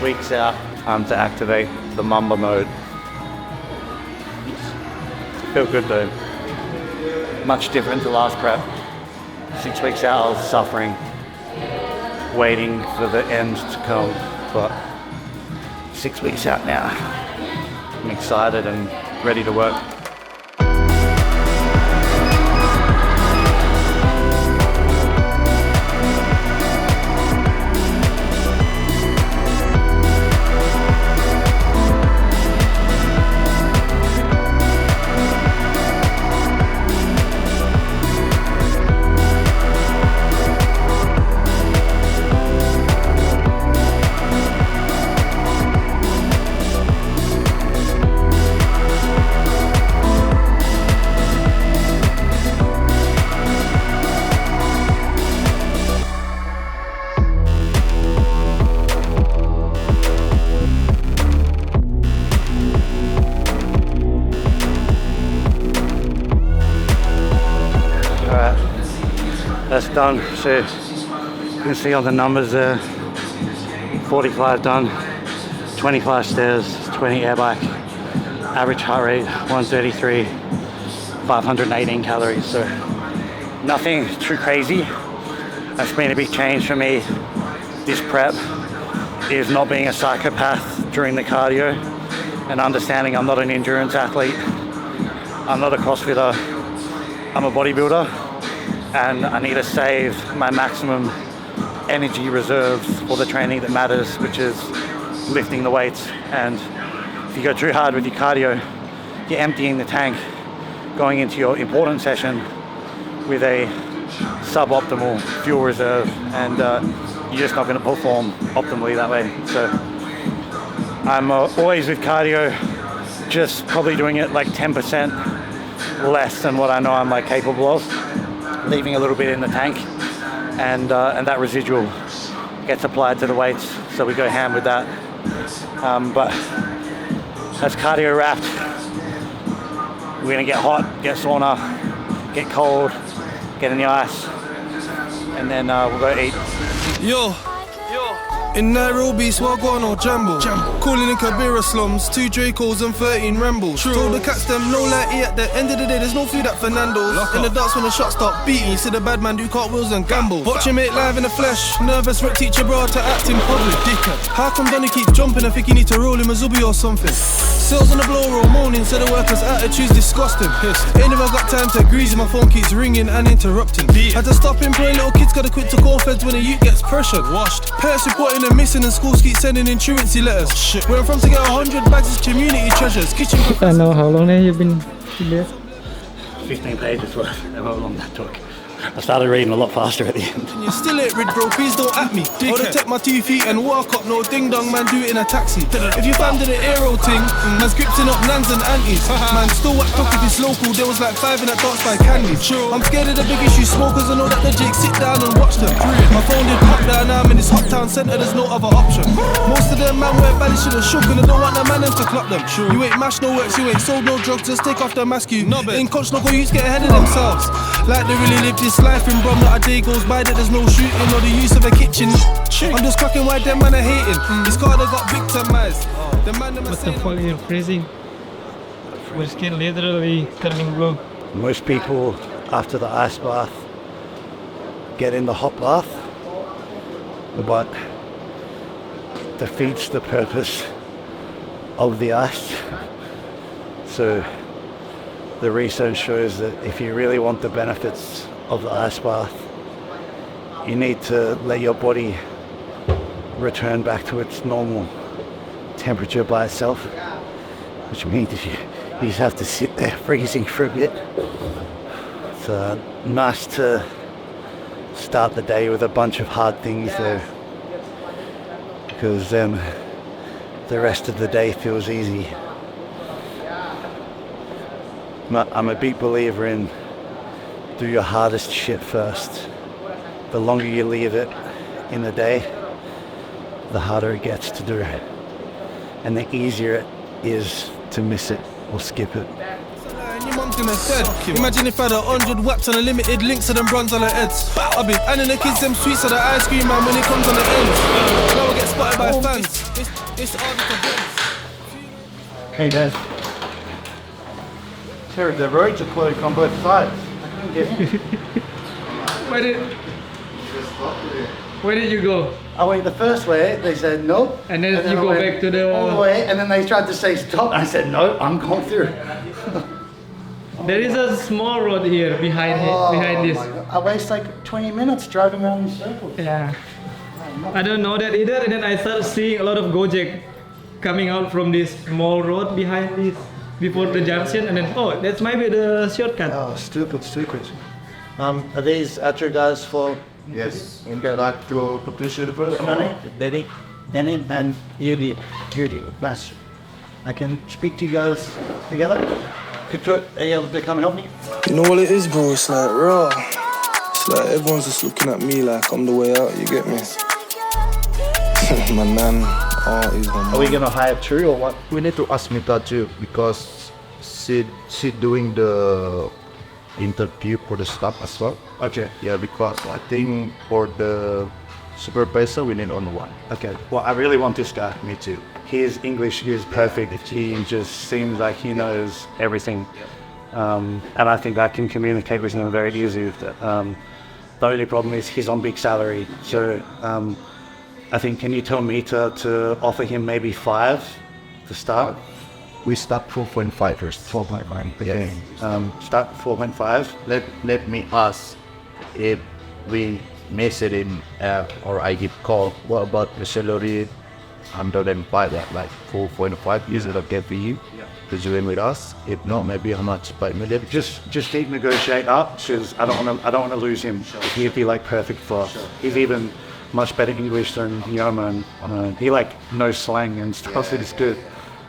weeks out to activate the Mamba mode. Feel good though. Much different to last prep. 6 weeks out I was suffering, waiting for the end to come, but 6 weeks out now, I'm excited and ready to work. That's done, so you can see on the numbers there, 45 done, 25 stairs, 20 air bike, average heart rate 133, 518 calories, so nothing too crazy. That's been a big change for me. This prep is not being a psychopath during the cardio and understanding I'm not an endurance athlete, I'm not a CrossFitter, I'm a bodybuilder. And I need to save my maximum energy reserves for the training that matters, which is lifting the weights. And if you go too hard with your cardio, you're emptying the tank going into your important session with a suboptimal fuel reserve, and you're just not going to perform optimally that way. So I'm always with cardio, just probably doing it like 10% less than what I know I'm like capable of, leaving a little bit in the tank, and that residual gets applied to the weights, so we go ham with that. But that's cardio wrapped. We're gonna get hot, get sauna, get cold, get in the ice, and then we'll go eat. Yo. In Nairobi, Swagwan or Jambo. Calling in Kabira slums, 2 Dracos and 13 Rambles. Told the cats them no lighty at the end of the day, there's no food at Fernando's. In the darts when the shots start beating, you see the bad man do cartwheels and gambles. Watch him mate live in the flesh, nervous rep teacher bro to act in public. Dickhead. How come Donny keep jumping? I think you need to roll him a zubi or something. Sales on the blow roll moaning, so the workers' attitude's disgusting. Ain't never got time to grease, my phone keeps ringing and interrupting. Had to stop employing little kids, gotta quit to call feds when the youth gets pressured. Washed. Parents reporting them missing and schools keep sending in truancy letters. Where I'm from to get 100 bags is community treasures. Kitchen. I know how long have you been there? 15 pages worth, how long that took. I started reading a lot faster at the end. You still ain't rid, bro, please don't at me. Or to take my 2 feet and walk up, no ding dong, man, do it in a taxi. If you found the aero thing, man's gripping up nans and aunties. Man, still whacked up if it's local, there was like 5 in that darts by candy. I'm scared of the big issue smokers, I know that the Jake sit down and watch them. My phone did pop down, I'm in this hot town centre, there's no other option. Most of them man wear badly should have shook, and I don't want the man them to clock them. You ain't mashed no works, you ain't sold no drugs, just take off the mask you. Ain't coach no go youths get ahead of themselves. Like they really live this life in Brum, not a day goes by that there's no shooting or the use of a kitchen. I'm just cracking why them man are hating. This car they got victimized. The man them are saying, What the fuck, you're freezing? We're skin literally turning blue. Most people after the ice bath get in the hot bath, but defeats the purpose of the ice. So the research shows that if you really want the benefits of the ice bath, you need to let your body return back to its normal temperature by itself, which means you just have to sit there freezing for a bit. It's nice to start the day with a bunch of hard things though, because then the rest of the day feels easy. I'm a big believer in do your hardest shit first. The longer you leave it in the day, the harder it gets to do, and the easier it is to miss it or skip it. Your mum's gonna dead. Imagine if I had 100 whaps and a limited links to them bronze on the heads. I've been handing the kids them sweets of the ice cream man when it comes on the ends. Now I get spotted by fans. It's hard to dance. Hey Dad. Terry, the roads are closed on both sides. I couldn't get in. Where did you go? I went the first way, they said no. And then you I go went back to the... all the way, and then they tried to say stop, and I said no, I'm going through. There is a small road here behind this. My God. I waste like 20 minutes driving around in circles. Yeah. I don't know that either, and then I started seeing a lot of Gojek coming out from this small road behind this, before the junction, and then, oh, that's maybe the shortcut. Oh, stupid. Are these outro guys for... Yes, and get like to appreciate the first one. Danny, and Yuri. Nice. I can speak to you guys together. Are you able to come and help me? You know what it is, bro? It's like raw. It's like everyone's just looking at me like I'm the way out. You get me? My nan, is my mom. Are we gonna hire True or what? We need to ask Mita too because she doing the interview for the staff as well. Okay. Yeah, because I think for the supervisor we need only one. Okay. Well, I really want this guy. Me too. His English is perfect. He just seems like he knows everything. And I think I can communicate with him very easily. The only problem is he's on big salary. So I think, can you tell me to offer him maybe 5 to start? We start 4.5 first. 4.5. Yeah. Start 4.5. Let me ask if we message him or I give call. What about the salary? 105, like 4.5. Is it okay for you to join with us? If not, maybe how much? 5 million. Just keep negotiate up, because I don't want to lose him. He'd be like perfect for us. He's even much better English than Yoma, and he like knows slang and stuff. It's good.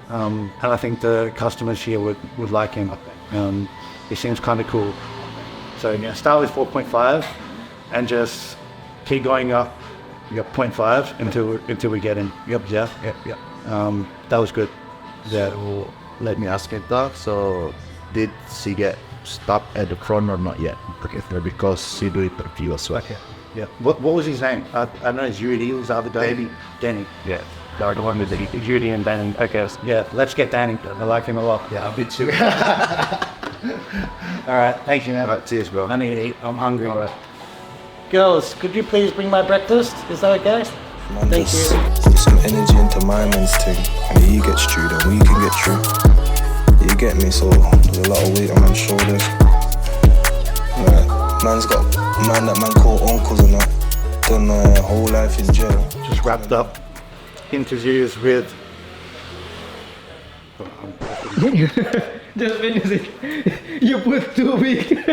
And I think the customers here would like him. He seems kind of cool. So yeah, start with 4.5 and just keep going up. 0.5 until we get in. Yep. That was good. Yeah. So let me ask it that. So did she get stopped at the front or not yet? Okay, because she do interview as well. Okay. Yeah. What was his name? I know it's Judy. Was the other day? Danny. Yeah. The one with the Judy and Danny. Okay. Yeah. Let's get Danny. I like him a lot. Yeah, a bit too. All right. Thank you, man. All right, cheers, bro. I need to eat. I'm hungry. All right. Girls, could you please bring my breakfast? Is that okay? Man, Thank just you. put some energy into my man's thing, and he gets through, then we can get through. You get me? So there's a lot of weight on my shoulders. Like, man's got that man call uncles and that. Done my whole life in jail. Just wrapped up interviews with... Just finish it. You put too big.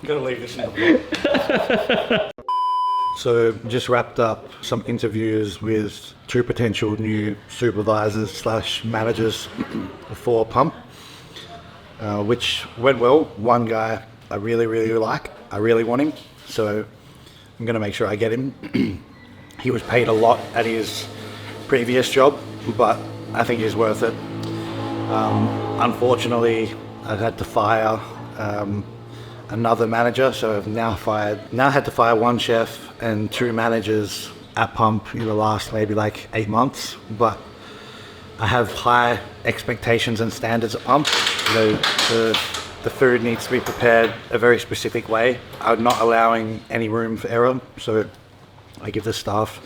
Gotta leave this in the vlog. So just wrapped up some interviews with 2 potential new supervisors / managers for Pump, which went well. One guy I really like. I really want him, so I'm gonna make sure I get him. He was paid a lot at his previous job, but I think he's worth it. Unfortunately, I've had to fire another manager, so I've now had to fire 1 chef and 2 managers at Pump in the last maybe like 8 months. But I have high expectations and standards at Pump. You know, the food needs to be prepared a very specific way. I'm not allowing any room for error, so I give the staff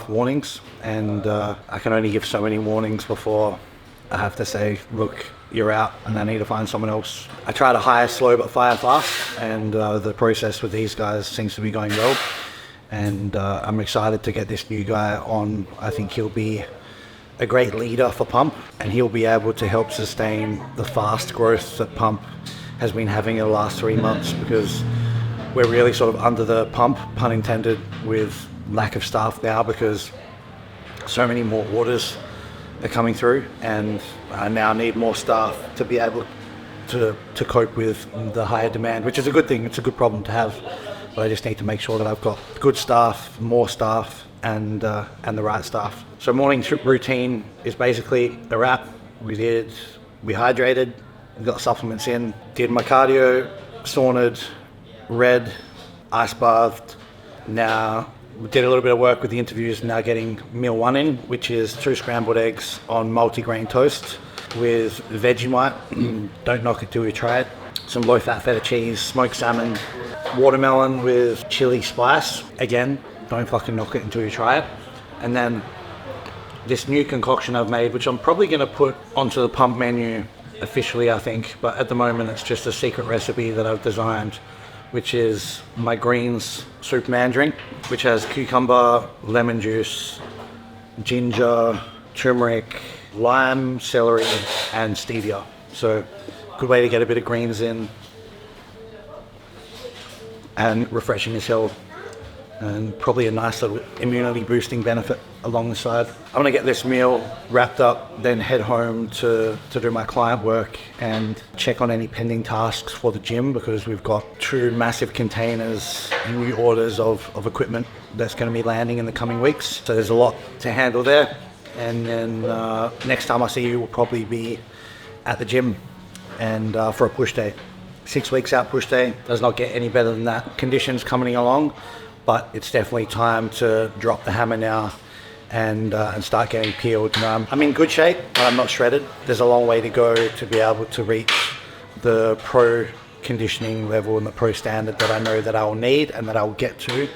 warnings, and I can only give so many warnings before I have to say, look, you're out, and I need to find someone else. I try to hire slow but fire fast, and the process with these guys seems to be going well. And I'm excited to get this new guy on. I think he'll be a great leader for Pump, and he'll be able to help sustain the fast growth that Pump has been having in the last 3 months, because we're really sort of under the pump, pun intended, with lack of staff now, because so many more orders are coming through, and I now need more staff to be able to cope with the higher demand, which is a good thing. It's a good problem to have, but I just need to make sure that I've got good staff, more staff, and the right staff. So morning routine is basically a wrap. We did we hydrated, got supplements in, did my cardio, saunaed, read, ice bathed. Now we did a little bit of work with the interviews, now getting meal 1 in, which is 2 scrambled eggs on multi-grain toast with Vegemite. Don't knock it till you try it. Some low-fat feta cheese, smoked salmon, watermelon with chili spice. Again, don't fucking knock it until you try it. And then this new concoction I've made, which I'm probably going to put onto the pump menu officially, I think, but at the moment it's just a secret recipe that I've designed, which is my greens soup mandarin, which has cucumber, lemon juice, ginger, turmeric, lime, celery, and stevia. So good way to get a bit of greens in and refreshing as hell, and probably a nice little immunity boosting benefit along the side. I'm gonna get this meal wrapped up, then head home to do my client work and check on any pending tasks for the gym, because we've got 2 massive containers and new orders of equipment that's gonna be landing in the coming weeks. So there's a lot to handle there. And then next time I see you will probably be at the gym and for a push day. 6 weeks out push day, does not get any better than that. Conditions coming along, but it's definitely time to drop the hammer now and start getting peeled. I'm in good shape, but I'm not shredded. There's a long way to go to be able to reach the pro conditioning level and the pro standard that I know that I will need and that I will get to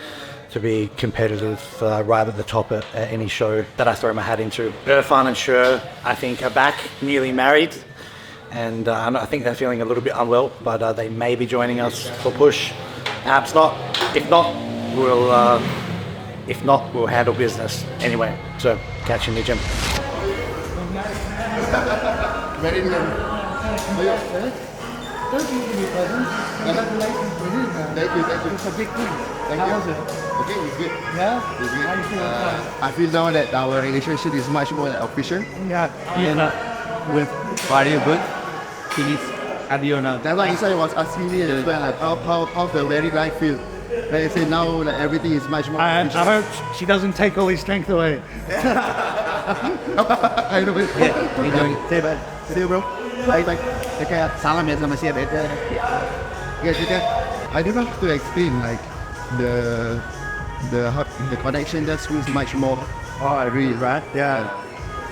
be competitive right at the top at any show that I throw my hat into. Irfan and Sher, I think, are back, newly married, and I think they're feeling a little bit unwell, but they may be joining us for push. Perhaps not. If not, we'll handle business anyway. So catch you in the gym. Very good. Thank you. It's a big thing. How was it? Okay, it's good. Yeah? It's good. How do you feel? I feel now that our relationship is much more official. Yeah. With Very good. Finish Adiona. That's why inside was asking me as well, like how the very life feel. Like I say now, like, everything is much more official. I hope she doesn't take all his strength away. I know it. Yeah, we doing. Say bye. See you, bro. Bye. Take care. Salam ya sama siapa itu. Yeah, take care. I don't have to explain like the connection that's with much more. Oh, I really, right? Yeah.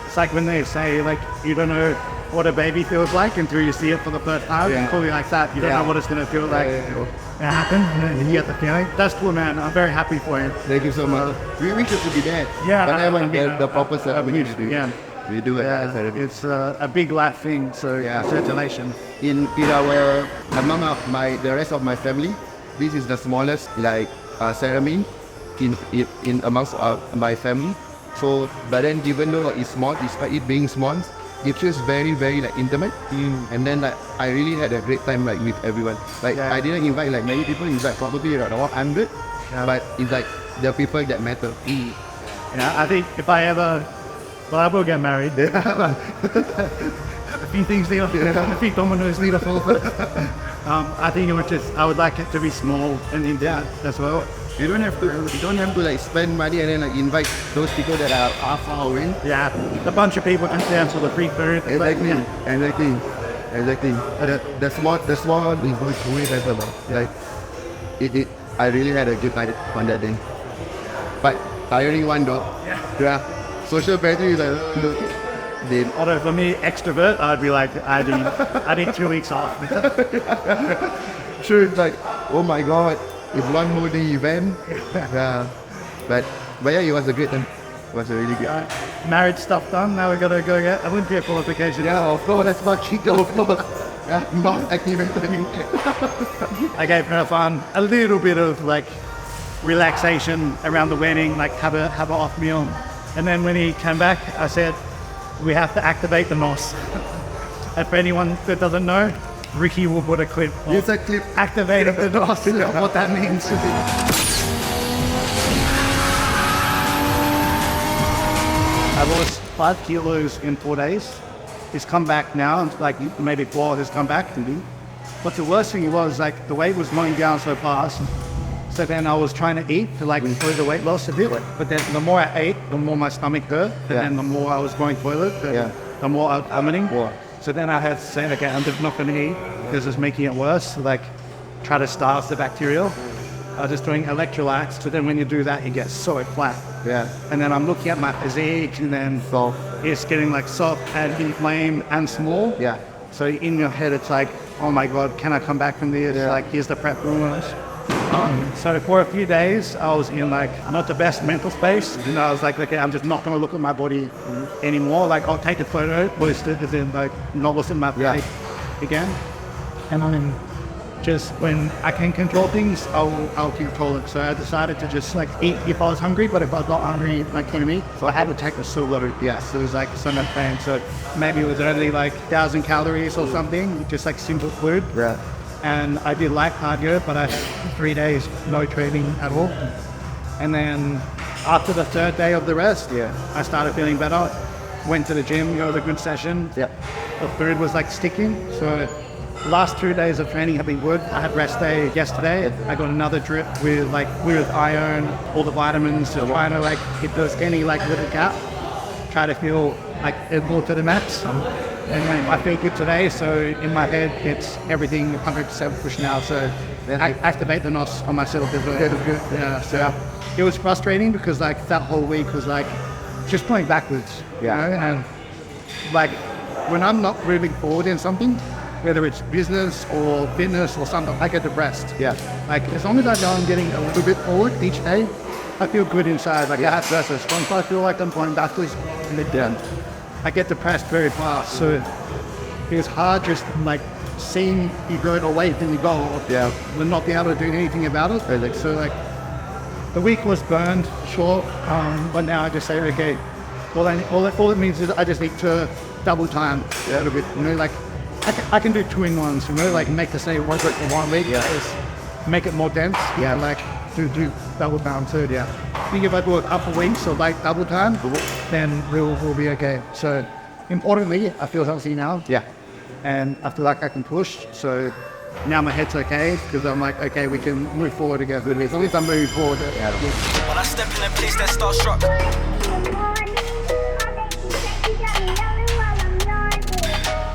It's like when they say, like, you don't know what a baby feels like until you see it for the first time. Yeah. Probably like that. You don't know what it's going to feel like. It happened, and you get the feeling. That's cool, man. I'm very happy for you. Thank you so much. We wish to be there. Yeah. Whenever the proper stuff we need to do. Yeah. We do it. Yeah, it's a big life thing, so Yeah. congratulations. In our among of the rest of my family, this is the smallest ceremony in amongst my family. So, but then even though it's small, despite it being small, it feels very like intimate. And then like I really had a great time like with everyone. Like I didn't invite like many people, invite probably around 100. But it's like the people that matter. Yeah, I think if I ever, well, I will get married. A few things there, a few dominoes need to fall. I think I would like it to be small and intimate as well. You don't have to like spend money and then like invite those people that are far away. Yeah, a bunch of people can dance with the free food. Exactly. The small one is going to wait ever. Like I really had a good night on that day. But tiring one though. Yeah. Social battery is like Although for me, extrovert, I'd be like, I need 2 weeks off. Sure, it's like, oh my god, it's one more day event. Yeah. But yeah, it was a great time. It was a really good. Marriage stuff done. Now we gotta go get Olympia qualification. Yeah, of course, that's not cheap though. Yeah, not activated. I gave her fun, a little bit of like relaxation around the wedding, like have an off meal. And then when he came back, I said, we have to activate the NOS. And for anyone that doesn't know, Ricky will put a clip on Use a clip. activating the NOS, what that means. I lost 5 kilos in 4 days. He's come back now, like maybe 4 has come back. But the worst thing was like the weight was going down so fast. So then I was trying to eat to like improve the weight loss to do it. But then the more I ate, the more my stomach hurt. And then the more I was going toilet, the more I was vomiting. So then I had to say, okay, I'm just not going to eat because it's making it worse. So like, try to starve the bacteria. I was just doing electrolytes. So then when you do that, you get so flat. Yeah. And then I'm looking at my physique, and then it's getting like soft and inflamed and small. Yeah. So in your head, it's like, oh my God, can I come back from this? Yeah. Like, here's the prep rumors. So for a few days, I was in like not the best mental space. And I was like, okay, I'm just not going to look at my body anymore. Like, I'll take a photo, post it, and then like not look at my face again. And then just when I can control things, I'll control it. So I decided to just like eat if I was hungry, but if I got hungry, I couldn't eat. So I had to take a solo. So it was like so much pain. So maybe it was only like 1,000 calories or something, just like simple food. Yeah. And I did light cardio, but I had 3 days no training at all. And then after the third day of the rest, I started feeling better. Went to the gym, had a good session. Yeah. The food was like sticking. So last 2 days of training have been good. I had rest day yesterday. I got another drip with iron, all the vitamins, trying to like hit those any like little gap. Try to feel like able to the max. And I feel good today, so in my head, it's everything 100% push now. So I activate the knots on myself as well. Yeah, so it was frustrating because like that whole week was like just playing backwards. Yeah. You know? And like when I'm not moving forward in something, whether it's business or fitness or something, I get depressed. Yeah. Like as long as I know I'm getting a little bit forward each day, I feel good inside. Like that versus once I feel like I'm going backwards, I get depressed very fast. So it's hard just like seeing you go away from your goal. Yeah. But not being able to do anything about it. So like the week was burned, sure. But now I just say, okay, all it means is I just need to double time a little bit. You know, like I can do 2-in-1s, you know, like make the same work for 1 week. Just make it more dense. Yeah. Like do double time too. Yeah. I think if I do it upper week, so like double time, then we'll be okay. So importantly, I feel healthy now. Yeah. And I feel like I can push. So now my head's okay because I'm like, okay, we can move forward again. As long as I'm moving forward. Yeah. When I step in a place that's starstruck.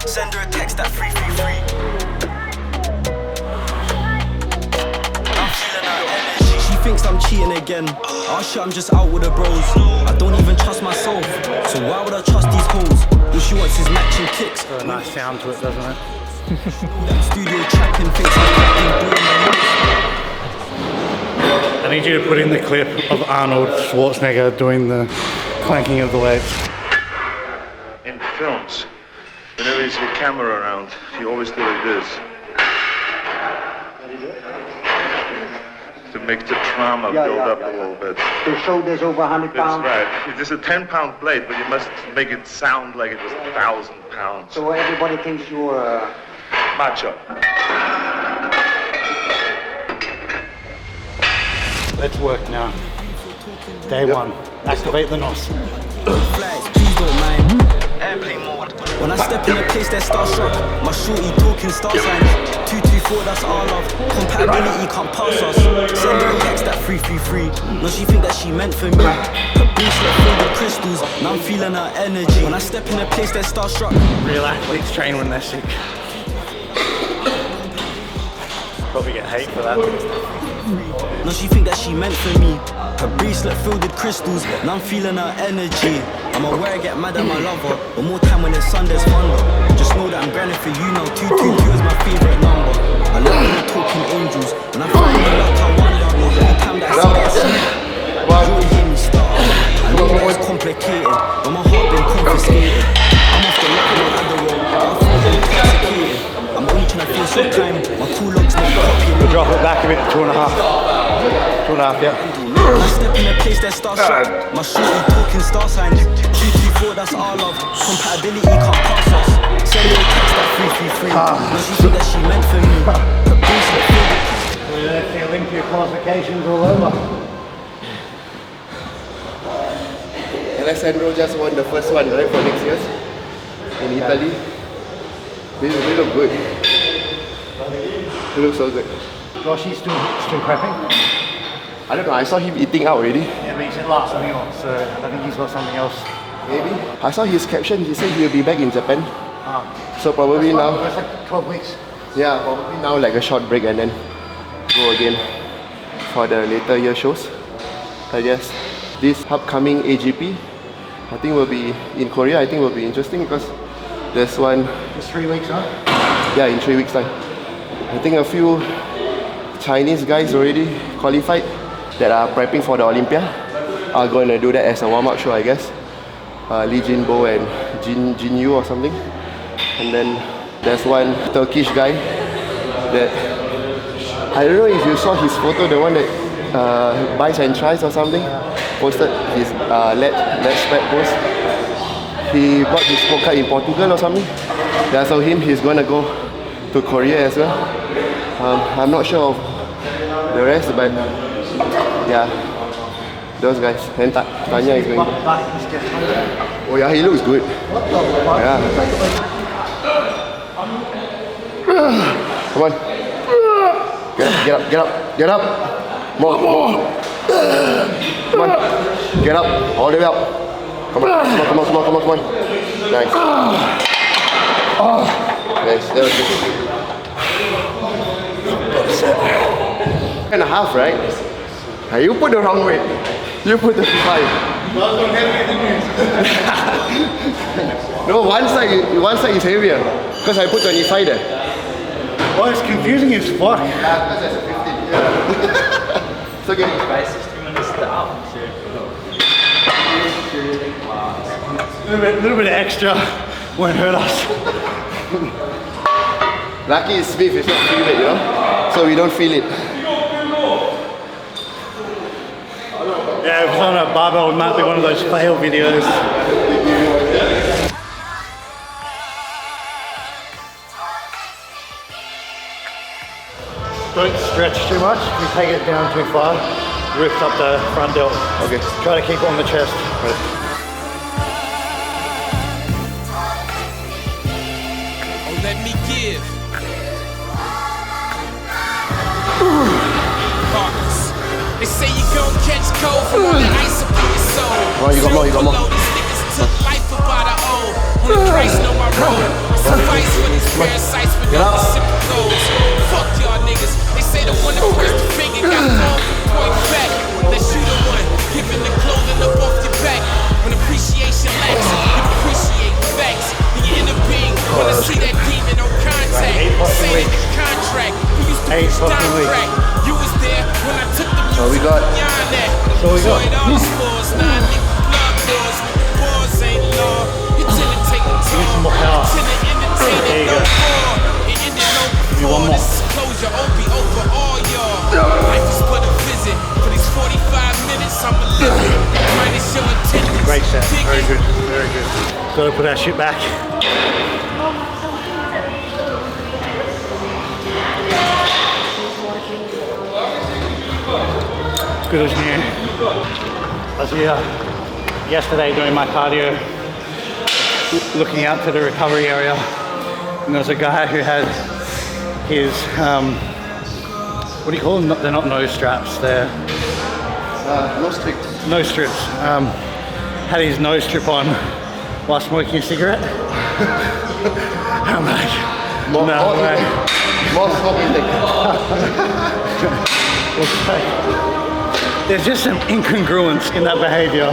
Send her a text at 333. I'm feeling her energy. She thinks I'm cheating again. Oh shit, I'm just out with the bros. I don't even trust myself. So why would I trust these hoes? All she wants is matching kicks. Got a nice sound to it, doesn't it? Studio trapping, thinks I'm doing my I need you to put in the clip of Arnold Schwarzenegger doing the clanking of the weights. In films, whenever you see a camera around, you always do like this. To make the trauma build up a little bit. The shoulder's over 100 pounds. That's right. It is a 10-pound blade, but you must make it sound like it was 1,000 pounds. So everybody thinks you're Macho. Let's work now. Day one. Activate the NOS. flags, please don't mind. Airplane mode. When I step in a place that's starstruck, my shorty talking star signs. 224, that's our love. Compatibility can't pass us. Send her a text at 333. No, she think that she meant for me. Her bracelet filled with crystals. Now I'm feeling her energy. When I step in a place that's starstruck. Real athletes train when they're sick. Probably get hate for that. No, she think that she meant for me. Her bracelet filled with crystals. Now I'm feeling her energy. I'm aware I get mad at my lover, but more time when it's sun, there's thunder. Just know that I'm grinding for you now. 222 is my favorite number. I love when you're talking angels, and I find you like I wonder. Every time that I see that scene, you always hear me start. I know that it's complicated, but my heart been confiscated. I'm off the rock, no Adderall, but I feel intoxicated. I'm only trying to feel so kind. My cool looks not popular. We'll drop it back a bit, 2.5. 2.5, yeah. When I step in a place that's starstruck, my shorty talking star signs. 224, that's our love. Compatibility can't pass us. Send her a text at 333. No, she think that she meant for me. Her bracelet filled with That's the Olympia qualifications all over. Alessandro just won the first one, right, for next year in Italy. They look good. They look so good. Gosh, he's still prepping. I don't know, I saw him eating out already. Yeah, but he said last meal, so I think he's got something else. Maybe. I saw his caption, he said he'll be back in Japan. So probably now, It's like 12 weeks. yeah, probably now like a short break and then go again for the later year shows. I guess this upcoming AGP, I think will be in Korea. I think will be interesting because there's one. It's 3 weeks, huh? Yeah, in 3 weeks time. I think a few Chinese guys already qualified that are prepping for the Olympia are going to do that as a warm-up show, I guess. Lee Jinbo and Jin Yu or something. And then there's one Turkish guy that I don't know if you saw his photo, the one that buys and tries or something, posted his let's spread post. He bought his poker in Portugal or something. Yeah, so he's gonna go to Korea as well. I'm not sure of the rest, but yeah, those guys. And Tanya is going. Oh yeah, he looks good. Yeah. Come on. Get up. More. Come on. Get up. All the way up. Come on. Nice. Nice. That was good. And a half, right? You put the wrong weight. You put the 5. No, one side is heavier because I put 25 there. Well, it's confusing as fuck. Yeah, because that's a 15. Yeah. It's okay. A little bit of extra won't hurt us. Lucky Smith is not feeling it, you know? So we don't feel it. Yeah, it was on a barbell, it might be one of those fail videos. Don't stretch too much. If you take it down too far, rips up the front delt. Okay. Try to keep it on the chest. Let me give. They say you gon' catch cold from all the ice up in your soul. Oh, you got more. These niggas took life about our own. On the price, know my road. Suffice for these parasites, but no reciprocals. Fuck y'all niggas. They say the one that pushed the finger got called for point back. That you the one giving the clothing up off your back. When appreciation lacks, you appreciate facts. And your inner being wanna see that demon on contact. Say that the contract. We used to push down crack. You was there when I took the music. So we got. All scores, 9 niggas blood wars. Wars ain't law. You tend to take the some more power. Tend to entertain There it you no go. more. It ended no before. This is closure. OB over all y'all. Life is but a visit. For these 45 minutes, I'ma live it. Minus your attendance. Great set. Dig Very it. good. Very good. Gotta put our shit back. Good as new. I was here yesterday doing my cardio, looking out to the recovery area, and there was a guy who had his, what do you call them? They're not nose straps, they're No strips. nose strips. Had his nose strip on while smoking a cigarette. I'm like, no way. More smoke intake. It's like, there's just some incongruence in that behavior.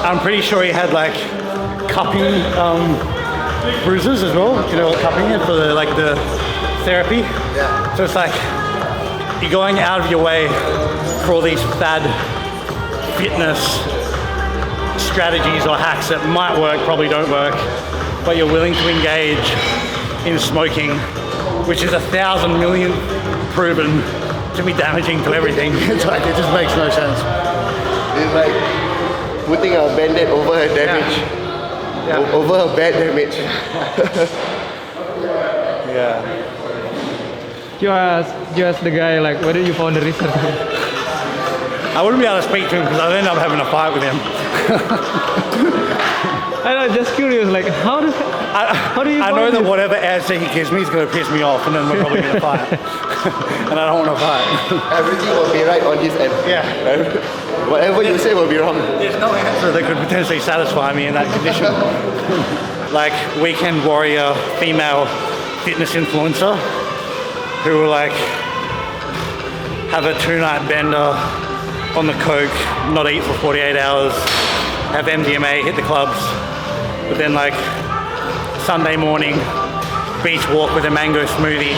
I'm pretty sure he had like cupping bruises as well. You know what cupping is for the therapy? Yeah. So it's like you're going out of your way for all these fad fitness strategies or hacks that might work, probably don't work, but you're willing to engage in smoking, which is 1,000 million proven to be damaging to everything. It's like, it just makes no sense. It's like putting a band-aid over a damage. Yeah. Over a bad damage. Yeah. You ask the guy like, where did you find the research? I wouldn't be able to speak to him because I'd end up having a fight with him. I know, just curious, like how do you? I know that whatever answer he gives me is going to piss me off, and then we're probably going to fight. And I don't want to fight. Everything will be right on his end. Yeah. Whatever you say will be wrong. There's no answer that could potentially satisfy me in that condition. like weekend warrior female fitness influencer who will like have a 2-night bender on the coke, not eat for 48 hours, have MDMA, hit the clubs, but then like Sunday morning, beach walk with a mango smoothie,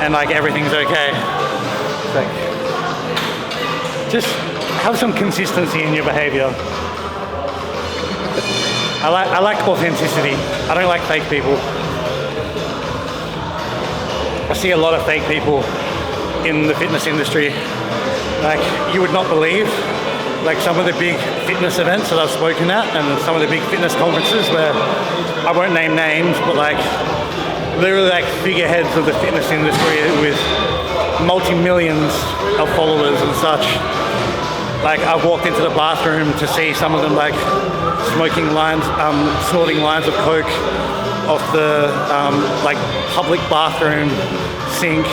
and like everything's okay. It's like, just have some consistency in your behavior. I like authenticity. I don't like fake people. I see a lot of fake people in the fitness industry. Like, you would not believe, like some of the big fitness events that I've spoken at and some of the big fitness conferences where I won't name names, but like literally like figureheads of the fitness industry with multi-millions of followers and such. Like, I've walked into the bathroom to see some of them like snorting lines of coke off the like public bathroom sink.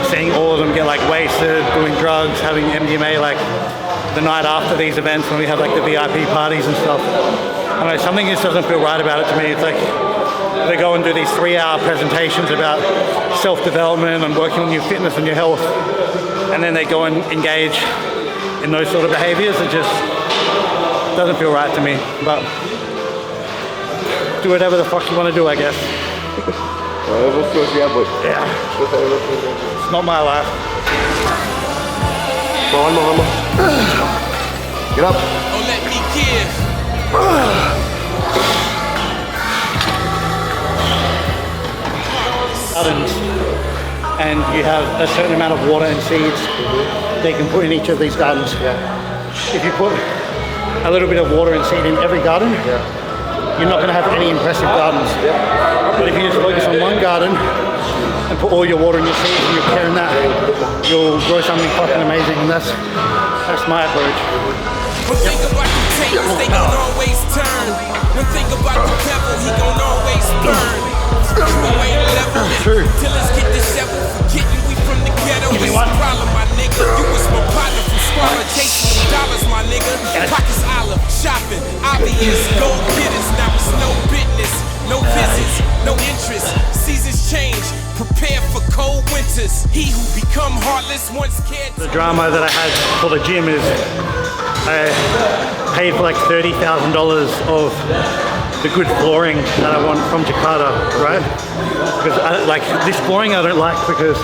Seeing all of them get like wasted, doing drugs, having MDMA like the night after these events when we have like the VIP parties and stuff. I don't know, something just doesn't feel right about it to me. It's like they go and do these 3-hour presentations about self-development and working on your fitness and your health, and then they go and engage in those sort of behaviors. It just doesn't feel right to me, but do whatever the fuck you want to do, I guess. Yeah. It's not my life. One more. Get up. Oh, let me give. Gardens, and you have a certain amount of water and seeds they can put in each of these gardens. If you put a little bit of water and seed in every garden, you're not going to have any impressive gardens. But if you just focus on one garden and put all your water and your seeds and you're caring that, you'll grow something fucking amazing, and that's my approach. One thing about the tables, they gon' always turn. One thing about the devil, he gon' always burn. True. Till let's get the shovel, forgetting we from the ghetto. It's a problem, my nigga. You was my partner from squalor, chasing dollars, my nigga. Pockets olive, shopping, obvious, go get it. Now it's no business, no visits, no interest. Seasons change, prepare for cold winters. He who become heartless once cared. The drama that I had for the gym is I paid for like $30,000 of the good flooring that I want from Jakarta, right? Because like this flooring I don't like because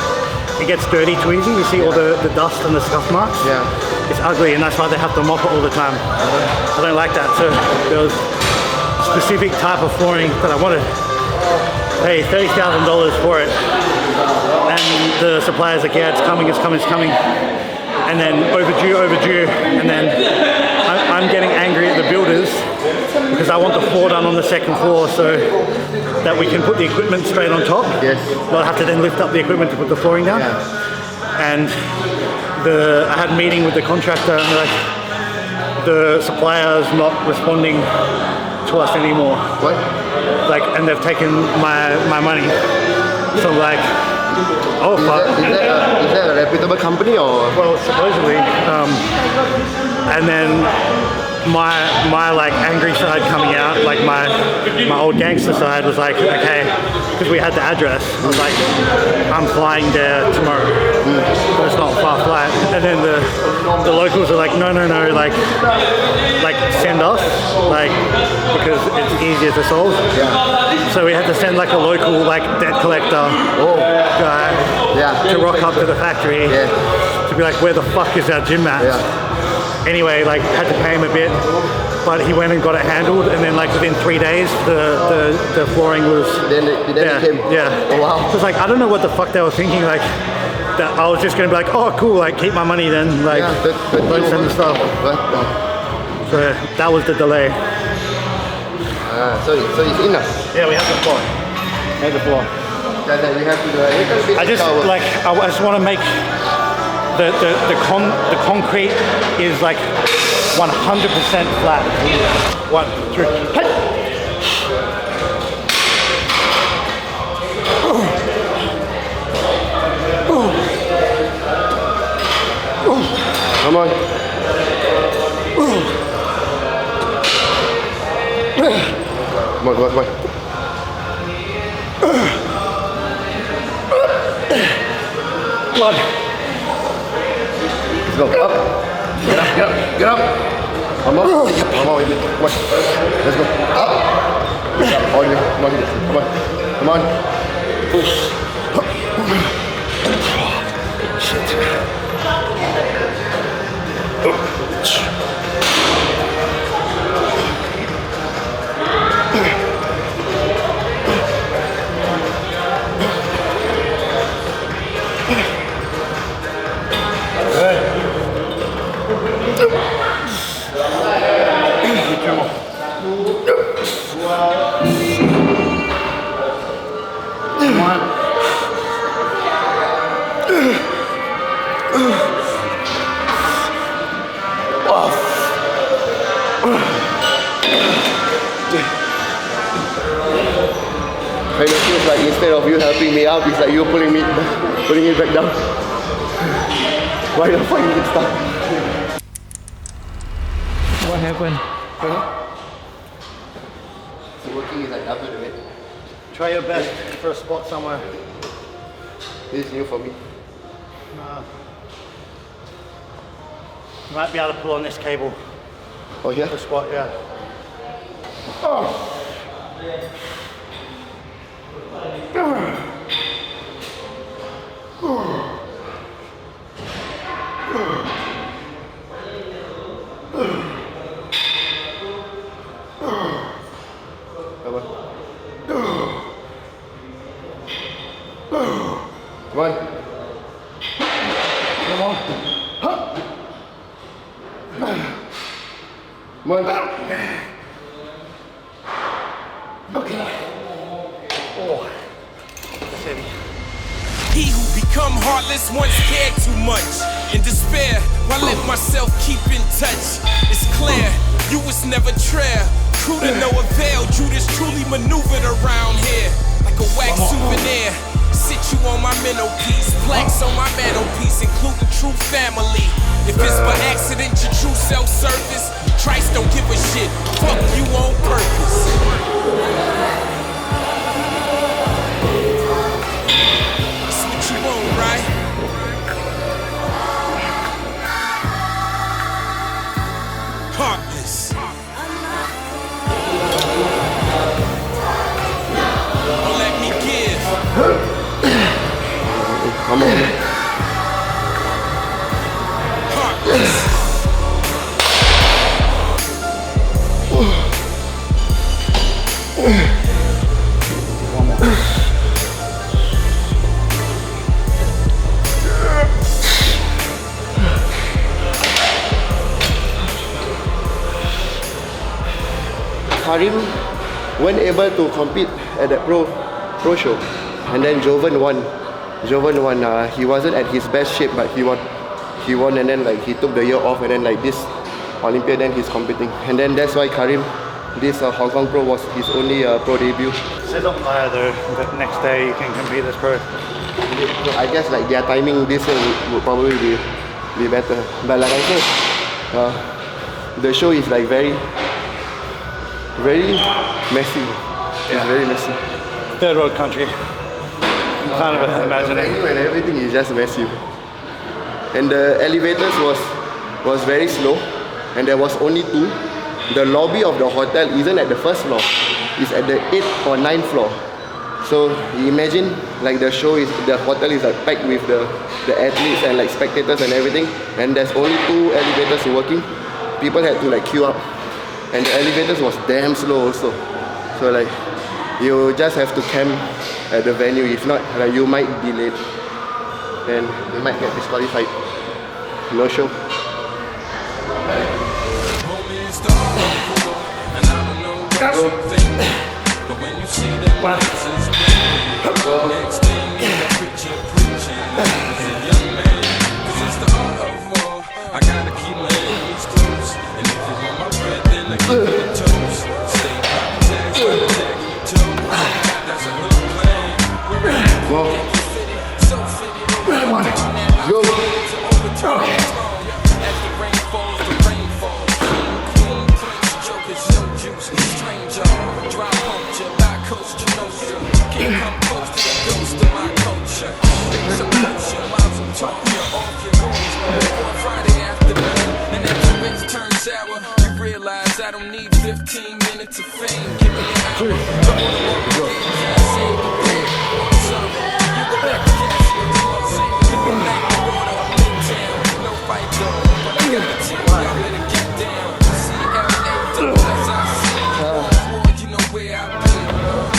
it gets dirty too easy. You see all the dust and the scuff marks. Yeah. It's ugly, and that's why they have to mop it all the time. I don't like that. So there was a specific type of flooring that I wanted. Pay $30,000 for it, and the supplier's like, yeah, it's coming. And then overdue, and then I'm getting angry at the builders because I want the floor done on the second floor so that we can put the equipment straight on top. Yes. But I have to then lift up the equipment to put the flooring down. And I had a meeting with the contractor, and like, the supplier's not responding to us anymore. What? Like, and they've taken my money. So like, oh fuck. Is that a reputable company or? Well, supposedly. And then my like angry side coming out, like my old gangster side was like, okay, because we had the address, I was like, I'm flying there tomorrow. But it's not a far flight. And then the locals are like, no, like send us, like, because it's easier to solve. So we had to send like a local like debt collector guy to rock up to the factory to be like, where the fuck is our gym mat? Anyway, like, had to pay him a bit, but he went and got it handled, and then like within 3 days the flooring was Then it came. Oh wow. So it's like, I don't know what the fuck they were thinking, like that I was just gonna be like, oh cool, like keep my money then, like don't send the stuff. So that was the delay. So it's in us. Yeah, we have the floor. We have the floor. We have to I just want to make the concrete is like 100% flat. 1, 2, hey! Come on. Come on, come on, come on. Come on. Let's go. Up. Get up, get up, get up. One more. One more. Come on. Let's go. Up. Up. All the way. Come on. Come on. Come on. Push. Shit. Kind of feels like instead of you helping me up, it's like you pulling it back down. Why the fuck you get stuck? What happened? So working is like after the bed. Try your best for a spot somewhere. This is new for me. You might be able to pull on this cable. Oh yeah? The spot, yeah. Come on. Come on. Come on. Come on. Okay. Oh. Heavy. He who become heartless once cared too much. In despair, I let myself keep in touch. It's clear, you was never trail. True to no avail, Judas truly maneuvered around here. Like a wax souvenir. Sit you on my mental piece. Plaques on my mantelpiece, including true family. If it's by accident, your true self-service, Christ don't give a shit. Fuck you on purpose. Right? Heartless. Don't let me give. Come on. Heartless. Karim weren't able to compete at that pro show, and then Jovan won. He wasn't at his best shape, but he won, and then like he took the year off, and then like this Olympia, then he's competing, and then that's why Karim, this Hong Kong pro was his only pro debut. Says on fire though, but next day you can compete as pro. I guess like their timing this year would probably be better, but like I said, the show is like very messy. It's very messy. Third world country. Can't even imagine it. And everything is just messy. And the elevators was very slow, and there was only 2. The lobby of the hotel isn't at the first floor, it's at the 8th or 9th floor. So you imagine like the hotel is like packed with the athletes and like spectators and everything, and there's only 2 elevators working. People had to like queue up, and the elevators was damn slow also. So like you just have to camp at the venue. If not, like you might be late and you might get disqualified. No show. Go. Okay. can't come close to the ghost of my culture. Things are kosher, miles of talk, you're off your goals. Before Friday afternoon, and after it turns sour, you realize I don't need 15 minutes of fame. Give me an hour. Come on, go. Save the day. So, you go back to Cassie, sing the night, the road up midtown. No fight though, but I got a team, y'all better get down. CLA, double as I see. You know where I've been.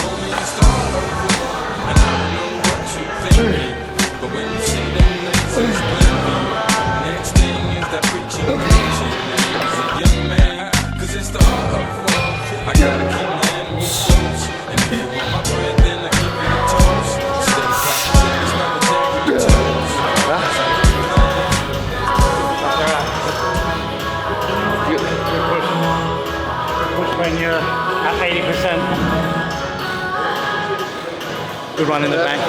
Only in stars. And I don't know what you think. But when you see them laces blending, next thing is that preaching preaching. As a young man, cause it's the heart of war. I gotta keep my enemies close. And if you want my bread, then I give you a toast. Stay practicing this military toes. Push when you're at 80%. Good run in the bank.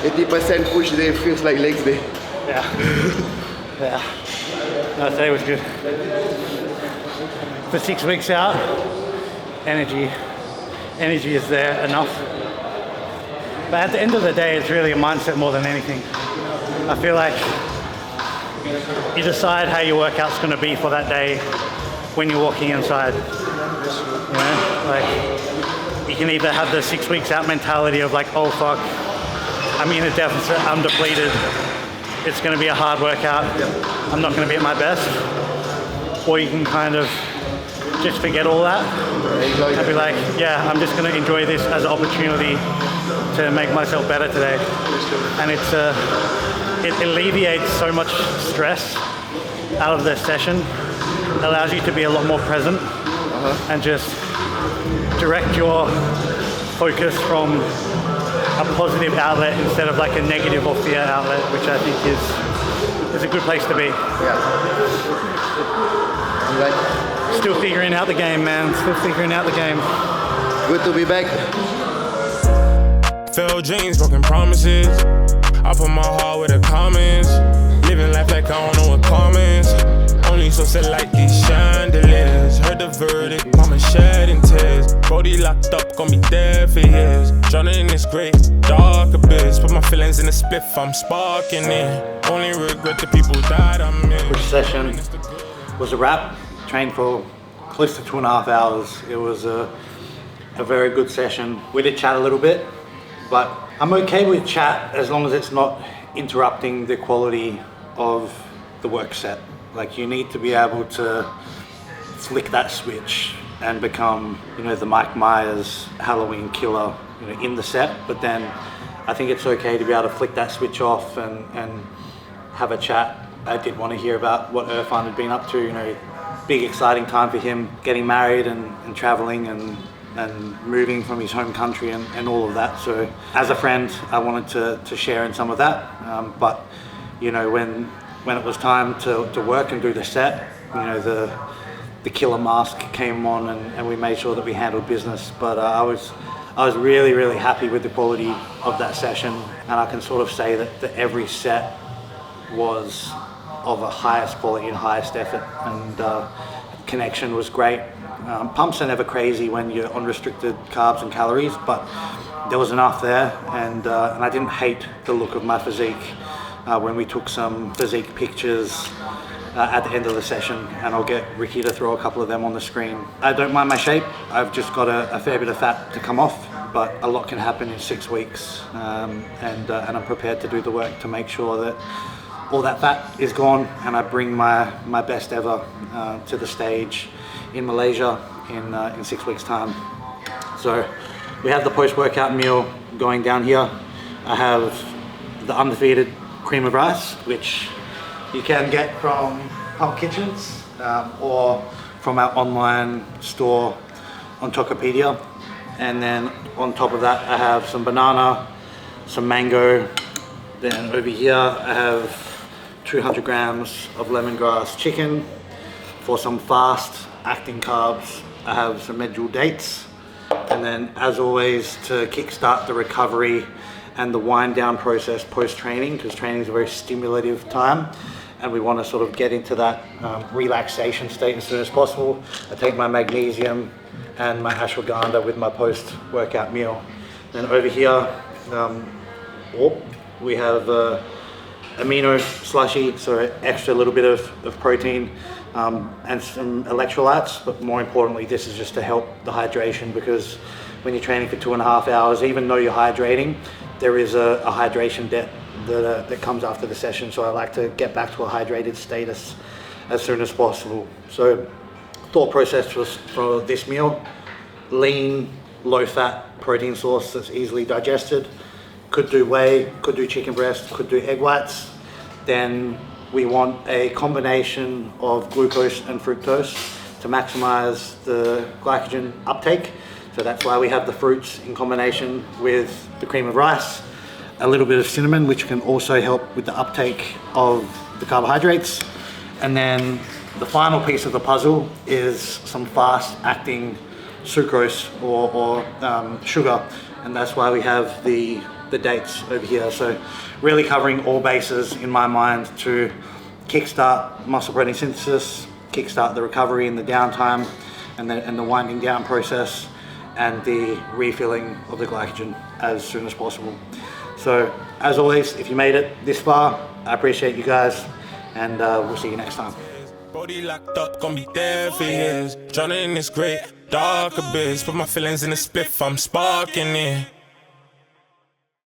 80% push day feels like legs day. Yeah. Yeah. No, today was good. For 6 weeks out, energy is there enough. But at the end of the day, it's really a mindset more than anything. I feel like you decide how your workout's going to be for that day when you're walking inside. You know, like you can either have the 6 weeks out mentality of like, oh fuck, I'm in a deficit, I'm depleted, it's going to be a hard workout, I'm not going to be at my best. Or you can kind of just forget all that and be like, yeah, I'm just going to enjoy this as an opportunity to make myself better today. And it alleviates so much stress out of the session, allows you to be a lot more present and just direct your focus from a positive outlet instead of like a negative or fear outlet, which I think is a good place to be. Still figuring out the game, man. Still figuring out the game. Good to be back. Failed dreams, broken promises. I put my heart with the comments. Living life like I don't know what comments. Only so set like these chandeliers. Heard the verdict, mama shedding tears. Brody locked up, gonna be there for years. Drowning in this great dark abyss. Put my feelings in a spliff, I'm sparking it. Only regret the people that I'm in. Which session was a wrap. Trained for close to 2.5 hours. It was a very good session. We did chat a little bit, but I'm okay with chat as long as it's not interrupting the quality of the work set. Like, you need to be able to flick that switch and become, you know, the Mike Myers Halloween killer, you know, in the set. But then I think it's okay to be able to flick that switch off and have a chat. I did want to hear about what Irfan had been up to, you know, big exciting time for him, getting married and traveling and moving from his home country and all of that. So as a friend, I wanted to share in some of that. But, you know, when it was time to work and do the set, you know, the killer mask came on and we made sure that we handled business. But I was really, really happy with the quality of that session. And I can sort of say that every set was of a highest quality and highest effort, and connection was great. Pumps are never crazy when you're on restricted carbs and calories, but there was enough there, and I didn't hate the look of my physique when we took some physique pictures at the end of the session, and I'll get Ricky to throw a couple of them on the screen. I don't mind my shape. I've just got a fair bit of fat to come off, but a lot can happen in 6 weeks, and I'm prepared to do the work to make sure that all that fat is gone, and I bring my best ever to the stage in Malaysia in 6 weeks time. So we have the post-workout meal going down here. I have the undefeated cream of rice, which you can get from Pump Kitchens or from our online store on Tokopedia. And then on top of that, I have some banana, some mango. Then over here, I have 200 grams of lemongrass chicken. For some fast acting carbs, I have some medjool dates. And then, as always, to kickstart the recovery and the wind down process post-training, because training is a very stimulative time and we want to sort of get into that relaxation state as soon as possible, I take my magnesium and my ashwagandha with my post-workout meal. Then over here, we have amino slushy, so extra little bit of protein and some electrolytes, but more importantly, this is just to help the hydration, because when you're training for 2.5 hours, even though you're hydrating, there is a hydration debt that comes after the session. So I like to get back to a hydrated status as soon as possible. So thought process for this meal: lean, low fat protein source that's easily digested. Could do whey, could do chicken breast, could do egg whites. Then we want a combination of glucose and fructose to maximize the glycogen uptake. So that's why we have the fruits in combination with the cream of rice, a little bit of cinnamon, which can also help with the uptake of the carbohydrates. And then the final piece of the puzzle is some fast acting sucrose or sugar. And that's why we have the dates over here. So really covering all bases in my mind to kickstart muscle protein synthesis, kickstart the recovery in the downtime and the winding down process, and the refilling of the glycogen as soon as possible. So as always, if you made it this far, I appreciate you guys, and we'll see you next time. Body locked up, gonna be there for years. Drowning in this great dark abyss. Put my feelings in a spliff, I'm sparking it.